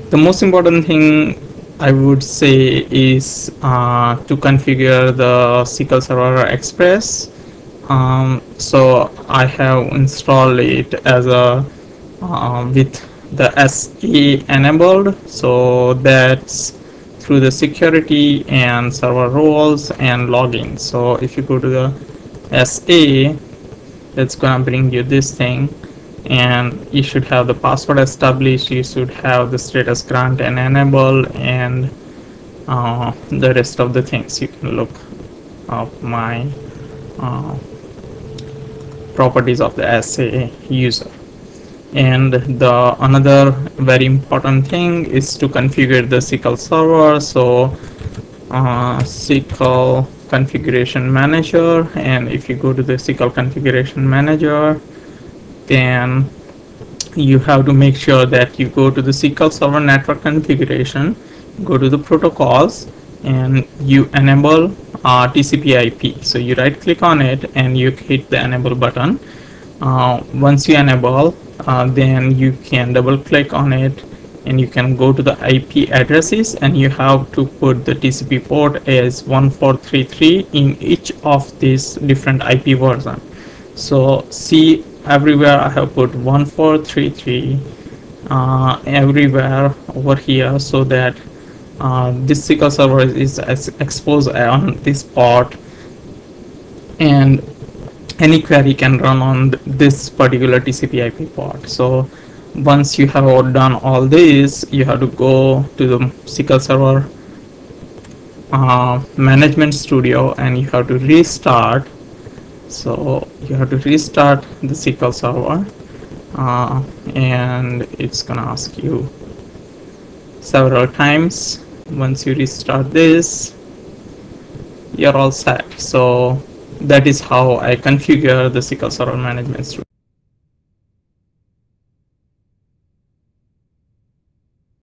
The most important thing I would say is to configure the SQL Server Express. So I have installed it as a with the SE enabled, so that's through the security and server roles and login. So if you go to the SE, it's gonna bring you this thing, and you should have the password established, you should have the status grant and enable, and the rest of the things. You can look up my uh, properties of the SA user. And the another very important thing is to configure the SQL server. So SQL configuration manager, and if you go to the SQL configuration manager, then you have to make sure that you go to the SQL server network configuration, go to the protocols, and you enable TCP/IP. So you right click on it and you hit the enable button. Once you enable, then you can double click on it and you can go to the IP addresses, and you have to put the TCP port as 1433 in each of these different IP version. So see, everywhere I have put 1433 everywhere over here, so that this SQL server is exposed on this port, and any query can run on this particular TCP/IP port. So once you have done all this, you have to go to the SQL Server Management Studio, and you have to restart. So you have to restart the SQL Server, and it's gonna ask you several times. Once you restart this, you're all set. So that is how I configure the SQL Server Management Studio.